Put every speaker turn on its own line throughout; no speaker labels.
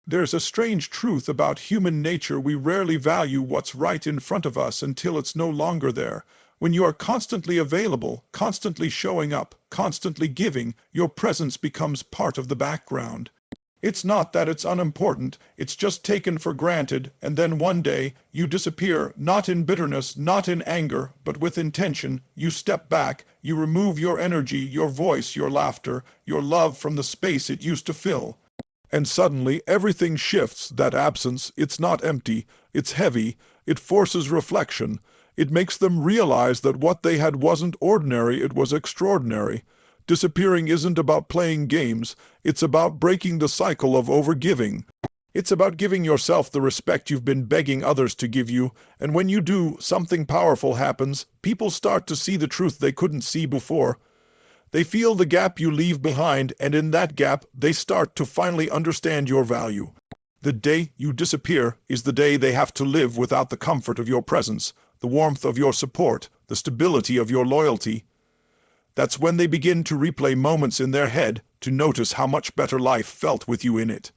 There's a strange truth about human nature: we rarely value what's right in front of us until it's no longer there. When you are constantly available, constantly showing up, constantly giving, your presence becomes part of the background. It's not that it's unimportant, it's just taken for granted, and then one day, you disappear, not in bitterness, not in anger, but with intention. You step back, you remove your energy, your voice, your laughter, your love from the space it used to fill. And suddenly everything shifts. That absence, it's not empty, it's heavy, it forces reflection. It makes them realize that what they had wasn't ordinary, it was extraordinary. Disappearing isn't about playing games, it's about breaking the cycle of overgiving. It's about giving yourself the respect you've been begging others to give you, and when you do, something powerful happens. People start to see the truth they couldn't see before. They feel the gap you leave behind, and in that gap, they start to finally understand your value. The day you disappear is the day they have to live without the comfort of your presence, the warmth of your support, the stability of your loyalty. That's when they begin to replay moments in their head, to notice how much better life felt with you in it.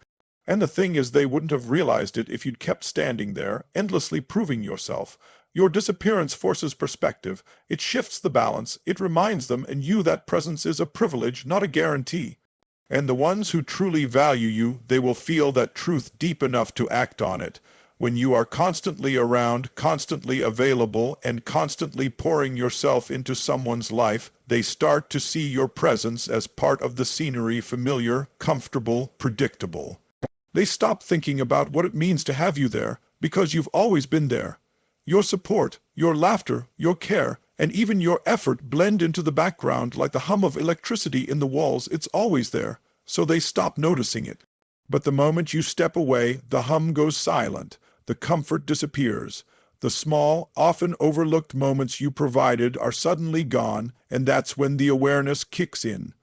And the thing is, they wouldn't have realized it if you'd kept standing there, endlessly proving yourself. Your disappearance forces perspective, it shifts the balance, it reminds them and you that presence is a privilege, not a guarantee. And the ones who truly value you, they will feel that truth deep enough to act on it. When you are constantly around, constantly available, and constantly pouring yourself into someone's life, they start to see your presence as part of the scenery, familiar, comfortable, predictable. They stop thinking about what it means to have you there, because you've always been there. Your support, your laughter, your care, and even your effort blend into the background like the hum of electricity in the walls. It's always there, so they stop noticing it. But the moment you step away, the hum goes silent. The comfort disappears. The small, often overlooked moments you provided are suddenly gone, and that's when the awareness kicks in.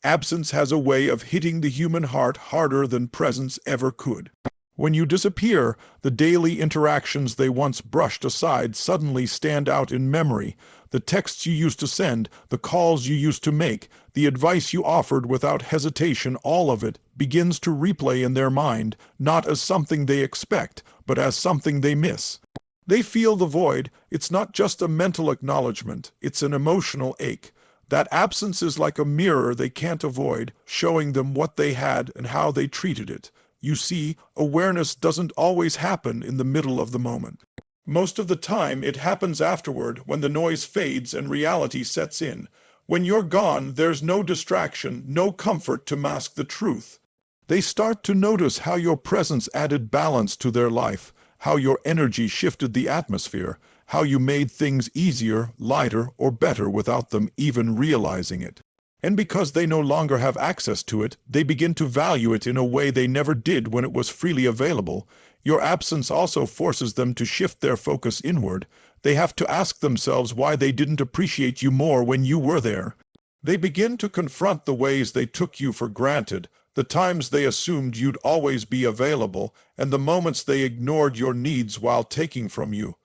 Absence has a way of hitting the human heart harder than presence ever could. When you disappear, the daily interactions they once brushed aside suddenly stand out in memory. The texts you used to send, the calls you used to make, the advice you offered without hesitation, all of it begins to replay in their mind, not as something they expect, but as something they miss. They feel the void. It's not just a mental acknowledgement, it's an emotional ache. That absence is like a mirror they can't avoid, showing them what they had and how they treated it. You see, awareness doesn't always happen in the middle of the moment. Most of the time, it happens afterward, when the noise fades and reality sets in. When you're gone, there's no distraction, no comfort to mask the truth. They start to notice how your presence added balance to their life, how your energy shifted the atmosphere, how you made things easier, lighter, or better without them even realizing it. And because they no longer have access to it, they begin to value it in a way they never did when it was freely available. Your absence also forces them to shift their focus inward. They have to ask themselves why they didn't appreciate you more when you were there. They begin to confront the ways they took you for granted, the times they assumed you'd always be available, and the moments they ignored your needs while taking from you.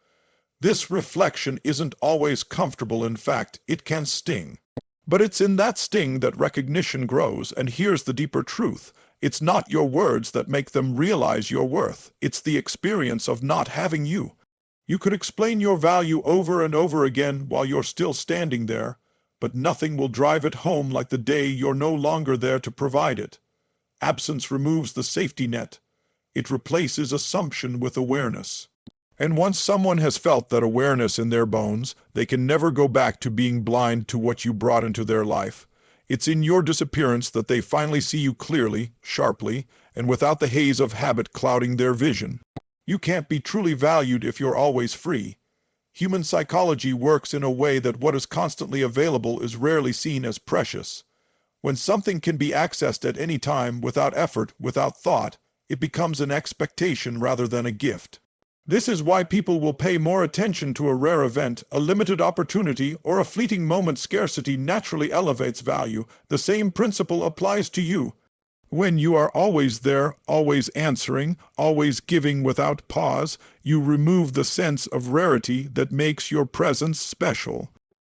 This reflection isn't always comfortable. In fact, it can sting. But it's in that sting that recognition grows, and here's the deeper truth. It's not your words that make them realize your worth. It's the experience of not having you. You could explain your value over and over again while you're still standing there, but nothing will drive it home like the day you're no longer there to provide it. Absence removes the safety net. It replaces assumption with awareness. And once someone has felt that awareness in their bones, they can never go back to being blind to what you brought into their life. It's in your disappearance that they finally see you clearly, sharply, and without the haze of habit clouding their vision. You can't be truly valued if you're always free. Human psychology works in a way that what is constantly available is rarely seen as precious. When something can be accessed at any time, without effort, without thought, it becomes an expectation rather than a gift. This is why people will pay more attention to a rare event, a limited opportunity, or a fleeting moment. Scarcity naturally elevates value. The same principle applies to you. When you are always there, always answering, always giving without pause, you remove the sense of rarity that makes your presence special.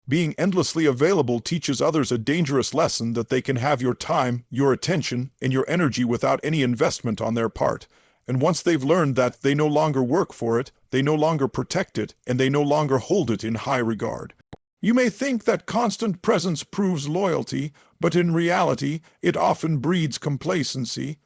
Being endlessly available teaches others a dangerous lesson that they can have your time, your attention, and your energy without any investment on their part. And once they've learned that, they no longer work for it, they no longer protect it, and they no longer hold it in high regard. You may think that constant presence proves loyalty, but in reality, it often breeds complacency.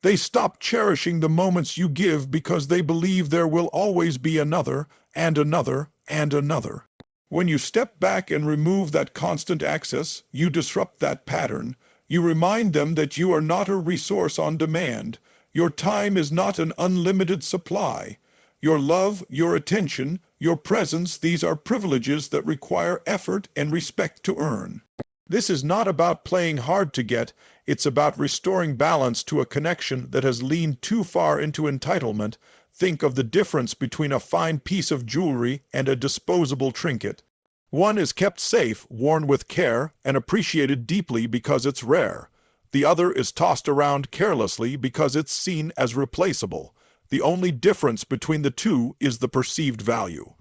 They stop cherishing the moments you give because they believe there will always be another, and another, and another. When you step back and remove that constant access, you disrupt that pattern. You remind them that you are not a resource on demand. Your time is not an unlimited supply. Your love, your attention, your presence, these are privileges that require effort and respect to earn. This is not about playing hard to get, it's about restoring balance to a connection that has leaned too far into entitlement. Think of the difference between a fine piece of jewelry and a disposable trinket. One is kept safe, worn with care, and appreciated deeply because it's rare. The other is tossed around carelessly because it's seen as replaceable. The only difference between the two is the perceived value.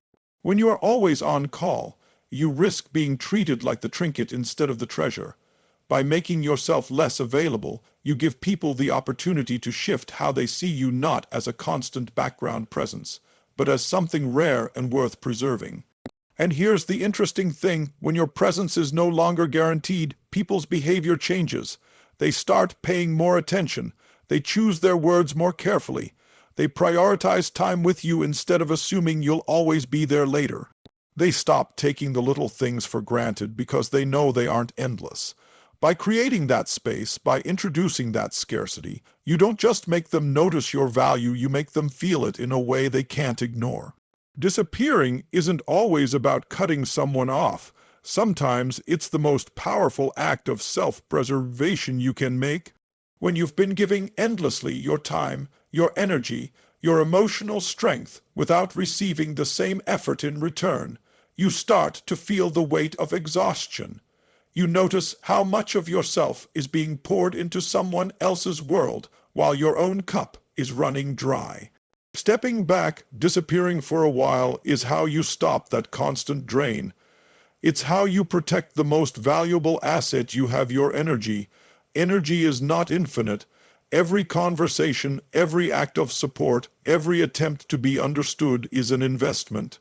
When you are always on call, you risk being treated like the trinket instead of the treasure. By making yourself less available, you give people the opportunity to shift how they see you, not as a constant background presence, but as something rare and worth preserving. And here's the interesting thing: when your presence is no longer guaranteed, people's behavior changes. They start paying more attention. They choose their words more carefully. They prioritize time with you instead of assuming you'll always be there later. They stop taking the little things for granted because they know they aren't endless. By creating that space, by introducing that scarcity, you don't just make them notice your value, you make them feel it in a way they can't ignore. Disappearing isn't always about cutting someone off. Sometimes it's the most powerful act of self-preservation you can make. When you've been giving endlessly your time, your energy, your emotional strength without receiving the same effort in return, you start to feel the weight of exhaustion. You notice how much of yourself is being poured into someone else's world while your own cup is running dry. Stepping back, disappearing for a while, is how you stop that constant drain. It's how you protect the most valuable asset you have: your energy. Energy is not infinite. Every conversation, every act of support, every attempt to be understood is an investment.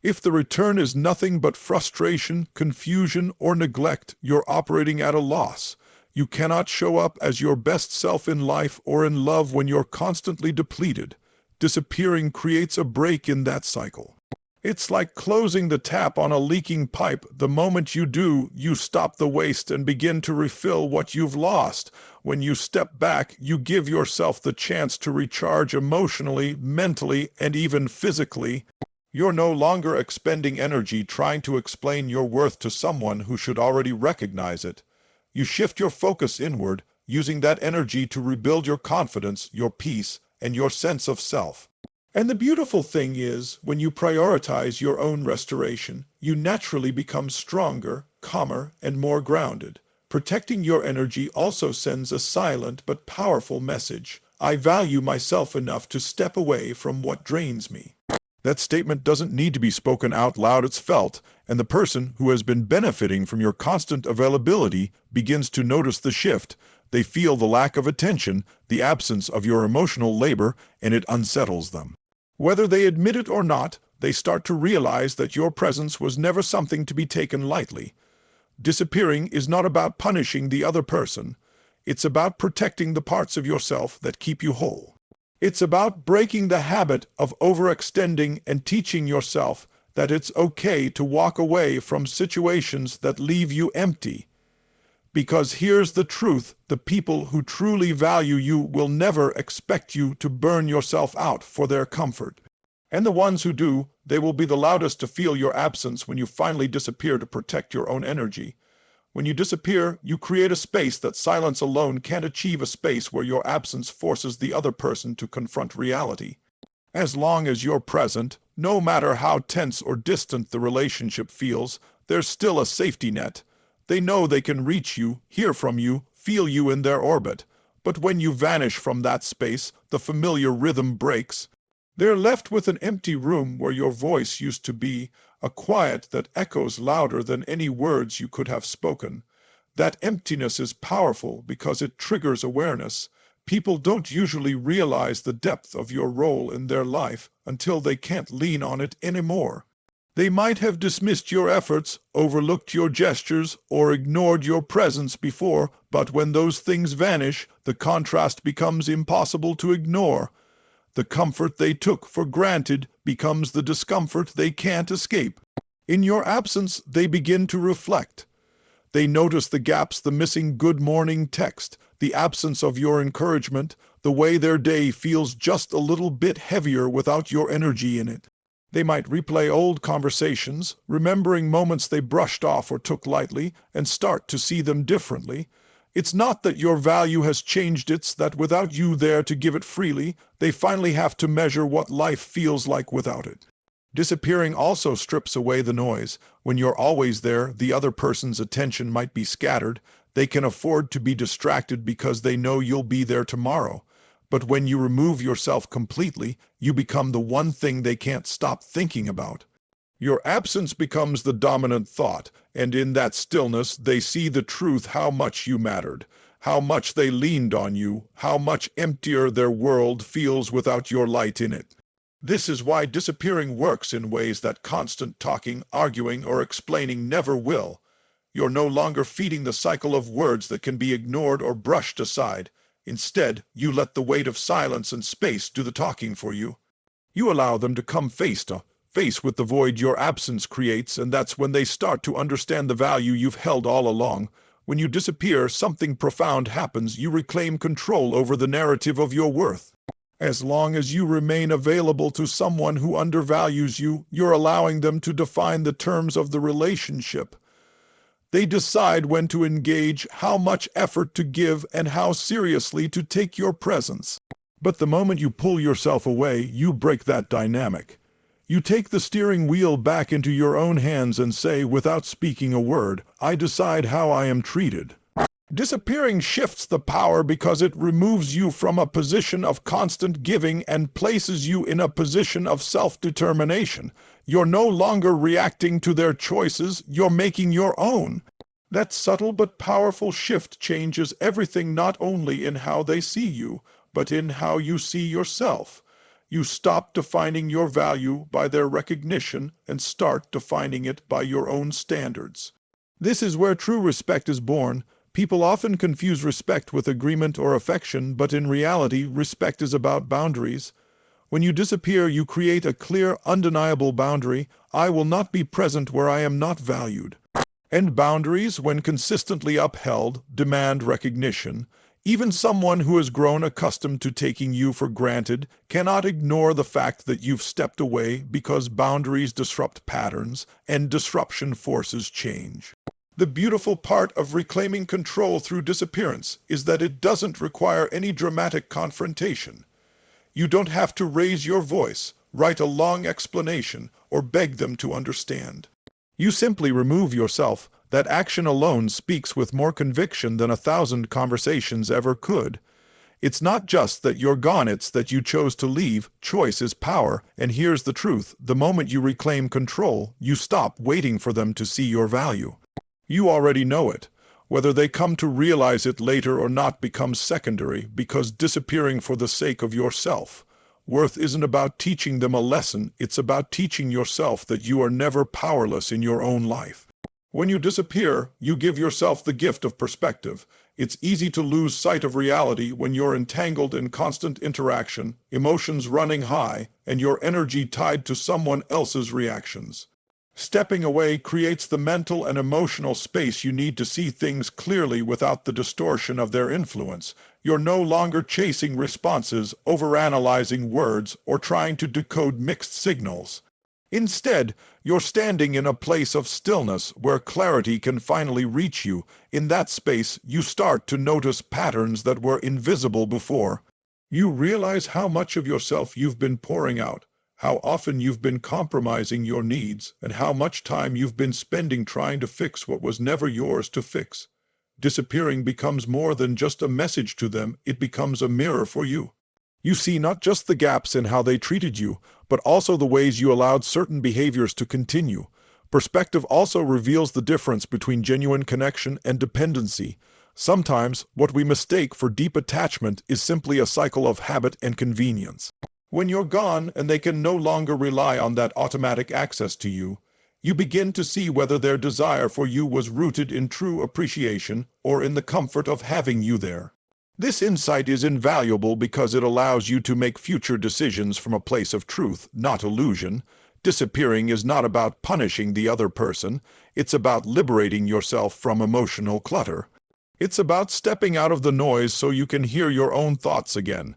If the return is nothing but frustration, confusion, or neglect, you're operating at a loss. You cannot show up as your best self in life or in love when you're constantly depleted. Disappearing creates a break in that cycle. It's like closing the tap on a leaking pipe. The moment you do, you stop the waste and begin to refill what you've lost. When you step back, you give yourself the chance to recharge emotionally, mentally, and even physically. You're no longer expending energy trying to explain your worth to someone who should already recognize it. You shift your focus inward, using that energy to rebuild your confidence, your peace, and your sense of self. And the beautiful thing is, when you prioritize your own restoration, you naturally become stronger, calmer, and more grounded. Protecting your energy also sends a silent but powerful message: I value myself enough to step away from what drains me. That statement doesn't need to be spoken out loud, it's felt, and the person who has been benefiting from your constant availability begins to notice the shift. They feel the lack of attention, the absence of your emotional labor, and it unsettles them. Whether they admit it or not, they start to realize that your presence was never something to be taken lightly. Disappearing is not about punishing the other person. It's about protecting the parts of yourself that keep you whole. It's about breaking the habit of overextending and teaching yourself that it's okay to walk away from situations that leave you empty. Because here's the truth: the people who truly value you will never expect you to burn yourself out for their comfort. And the ones who do, they will be the loudest to feel your absence when you finally disappear to protect your own energy. When you disappear, you create a space that silence alone can't achieve, a space where your absence forces the other person to confront reality. As long as you're present, no matter how tense or distant the relationship feels, there's still a safety net. They know they can reach you, hear from you, feel you in their orbit. But when you vanish from that space, the familiar rhythm breaks. They're left with an empty room where your voice used to be, a quiet that echoes louder than any words you could have spoken. That emptiness is powerful because it triggers awareness. People don't usually realize the depth of your role in their life until they can't lean on it anymore. They might have dismissed your efforts, overlooked your gestures, or ignored your presence before, but when those things vanish, the contrast becomes impossible to ignore. The comfort they took for granted becomes the discomfort they can't escape. In your absence, they begin to reflect. They notice the gaps, the missing good morning text, the absence of your encouragement, the way their day feels just a little bit heavier without your energy in it. They might replay old conversations, remembering moments they brushed off or took lightly, and start to see them differently. It's not that your value has changed, it's that without you there to give it freely, they finally have to measure what life feels like without it. Disappearing also strips away the noise. When you're always there, the other person's attention might be scattered. They can afford to be distracted because they know you'll be there tomorrow. But when you remove yourself completely, you become the one thing they can't stop thinking about. Your absence becomes the dominant thought, and in that stillness they see the truth: how much you mattered, how much they leaned on you, how much emptier their world feels without your light in it. This is why disappearing works in ways that constant talking, arguing, or explaining never will. You're no longer feeding the cycle of words that can be ignored or brushed aside. Instead, you let the weight of silence and space do the talking for you. You allow them to come face to face with the void your absence creates, and that's when they start to understand the value you've held all along. When you disappear, something profound happens. You reclaim control over the narrative of your worth. As long as you remain available to someone who undervalues you, you're allowing them to define the terms of the relationship. They decide when to engage, how much effort to give, and how seriously to take your presence. But the moment you pull yourself away, you break that dynamic. You take the steering wheel back into your own hands and say, without speaking a word, I decide how I am treated. Disappearing shifts the power because it removes you from a position of constant giving and places you in a position of self-determination. You're no longer reacting to their choices, you're making your own. That subtle but powerful shift changes everything, not only in how they see you, but in how you see yourself. You stop defining your value by their recognition and start defining it by your own standards. This is where true respect is born. People often confuse respect with agreement or affection, but in reality, respect is about boundaries. When you disappear, you create a clear, undeniable boundary. I will not be present where I am not valued. And boundaries, when consistently upheld, demand recognition. Even someone who has grown accustomed to taking you for granted cannot ignore the fact that you've stepped away, because boundaries disrupt patterns, and disruption forces change. The beautiful part of reclaiming control through disappearance is that it doesn't require any dramatic confrontation. You don't have to raise your voice, write a long explanation, or beg them to understand. You simply remove yourself. That action alone speaks with more conviction than 1,000 conversations ever could. It's not just that you're gone, it's that you chose to leave. Choice is power, and here's the truth. The moment you reclaim control, you stop waiting for them to see your value. You already know it. Whether they come to realize it later or not becomes secondary, because disappearing for the sake of yourself. Worth isn't about teaching them a lesson, it's about teaching yourself that you are never powerless in your own life. When you disappear, you give yourself the gift of perspective. It's easy to lose sight of reality when you're entangled in constant interaction, emotions running high, and your energy tied to someone else's reactions. Stepping away creates the mental and emotional space you need to see things clearly without the distortion of their influence. You're no longer chasing responses, overanalyzing words, or trying to decode mixed signals. Instead, you're standing in a place of stillness where clarity can finally reach you. In that space, you start to notice patterns that were invisible before. You realize how much of yourself you've been pouring out, how often you've been compromising your needs, and how much time you've been spending trying to fix what was never yours to fix. Disappearing becomes more than just a message to them, it becomes a mirror for you. You see not just the gaps in how they treated you, but also the ways you allowed certain behaviors to continue. Perspective also reveals the difference between genuine connection and dependency. Sometimes, what we mistake for deep attachment is simply a cycle of habit and convenience. When you're gone and they can no longer rely on that automatic access to you, you begin to see whether their desire for you was rooted in true appreciation or in the comfort of having you there. This insight is invaluable because it allows you to make future decisions from a place of truth, not illusion. Disappearing is not about punishing the other person, it's about liberating yourself from emotional clutter. It's about stepping out of the noise so you can hear your own thoughts again.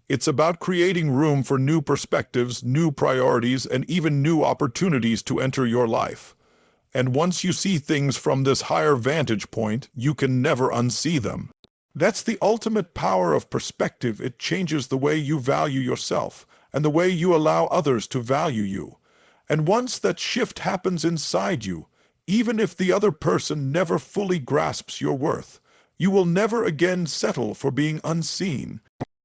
It's about creating room for new perspectives, new priorities, and even new opportunities to enter your life. And once you see things from this higher vantage point, you can never unsee them. That's the ultimate power of perspective. It changes the way you value yourself and the way you allow others to value you. And once that shift happens inside you, even if the other person never fully grasps your worth, you will never again settle for being unseen.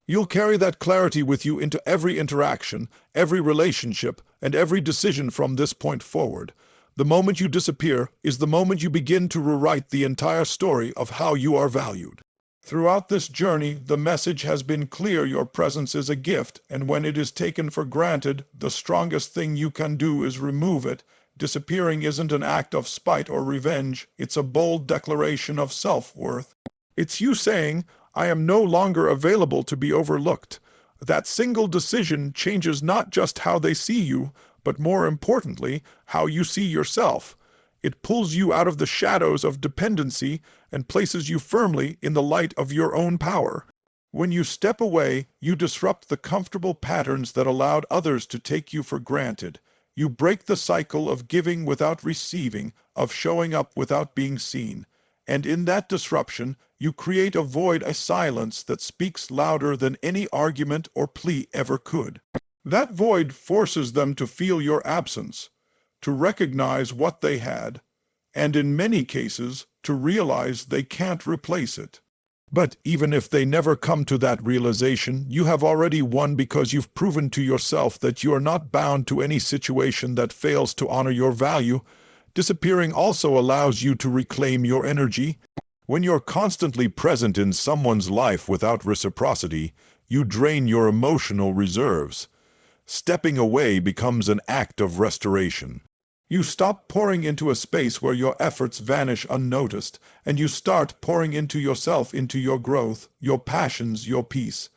You'll carry that clarity with you into every interaction, every relationship, and every decision from this point forward. The moment you disappear is the moment you begin to rewrite the entire story of how you are valued. Throughout this journey, the message has been clear: your presence is a gift, and when it is taken for granted, the strongest thing you can do is remove it. Disappearing isn't an act of spite or revenge, it's a bold declaration of self-worth. It's you saying, I am no longer available to be overlooked. That single decision changes not just how they see you, but more importantly, how you see yourself. It pulls you out of the shadows of dependency and places you firmly in the light of your own power. When you step away, you disrupt the comfortable patterns that allowed others to take you for granted. You break the cycle of giving without receiving, of showing up without being seen. And in that disruption, you create a void, a silence that speaks louder than any argument or plea ever could. That void forces them to feel your absence, to recognize what they had, and in many cases, to realize they can't replace it. But even if they never come to that realization, you have already won, because you've proven to yourself that you are not bound to any situation that fails to honor your value. Disappearing also allows you to reclaim your energy. When you're constantly present in someone's life without reciprocity, you drain your emotional reserves. Stepping away becomes an act of restoration. You stop pouring into a space where your efforts vanish unnoticed, and you start pouring into yourself, into your growth, your passions, your peace.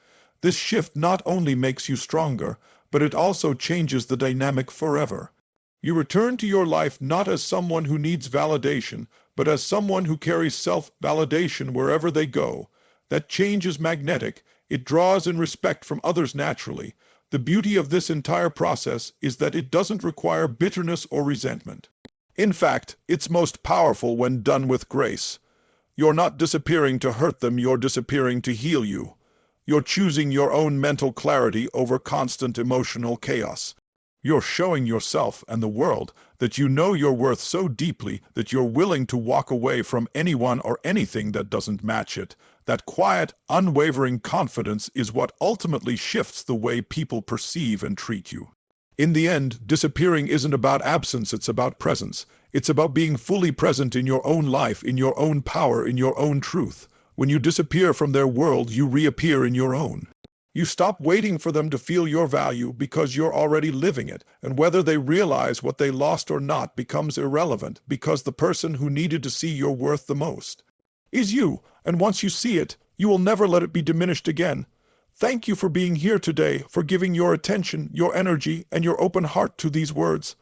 This shift not only makes you stronger, but it also changes the dynamic forever. You return to your life not as someone who needs validation, but as someone who carries self-validation wherever they go. That change is magnetic. It draws in respect from others naturally. The beauty of this entire process is that it doesn't require bitterness or resentment. In fact, it's most powerful when done with grace. You're not disappearing to hurt them, you're disappearing to heal you. You're choosing your own mental clarity over constant emotional chaos. You're showing yourself and the world that you know your worth so deeply that you're willing to walk away from anyone or anything that doesn't match it. That quiet, unwavering confidence is what ultimately shifts the way people perceive and treat you. In the end, disappearing isn't about absence, it's about presence. It's about being fully present in your own life, in your own power, in your own truth. When you disappear from their world, you reappear in your own. You stop waiting for them to feel your value because you're already living it, and whether they realize what they lost or not becomes irrelevant, because the person who needed to see your worth the most is you, and once you see it, you will never let it be diminished again. Thank you for being here today, for giving your attention, your energy, and your open heart to these words.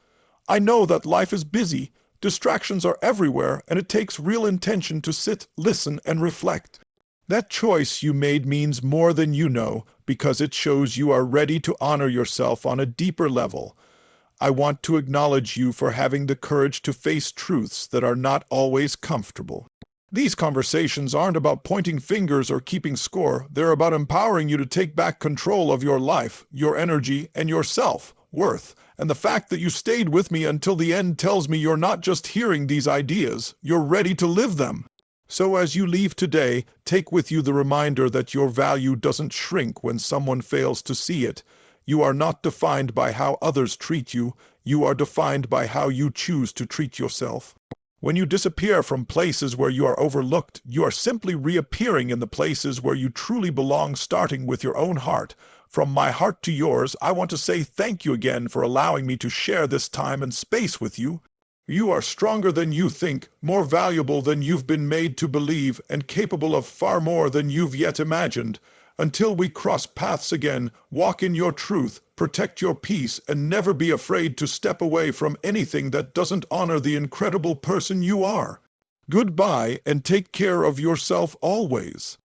I know that life is busy, distractions are everywhere, and it takes real intention to sit, listen, and reflect. That choice you made means more than you know, because it shows you are ready to honor yourself on a deeper level. I want to acknowledge you for having the courage to face truths that are not always comfortable. These conversations aren't about pointing fingers or keeping score. They're about empowering you to take back control of your life, your energy, and your self-worth. And the fact that you stayed with me until the end tells me you're not just hearing these ideas, you're ready to live them. So as you leave today, take with you the reminder that your value doesn't shrink when someone fails to see it. You are not defined by how others treat you. You are defined by how you choose to treat yourself. When you disappear from places where you are overlooked, you are simply reappearing in the places where you truly belong, starting with your own heart. From my heart to yours, I want to say thank you again for allowing me to share this time and space with you. You are stronger than you think, more valuable than you've been made to believe, and capable of far more than you've yet imagined. Until we cross paths again, walk in your truth, protect your peace, and never be afraid to step away from anything that doesn't honor the incredible person you are. Goodbye, and take care of yourself always.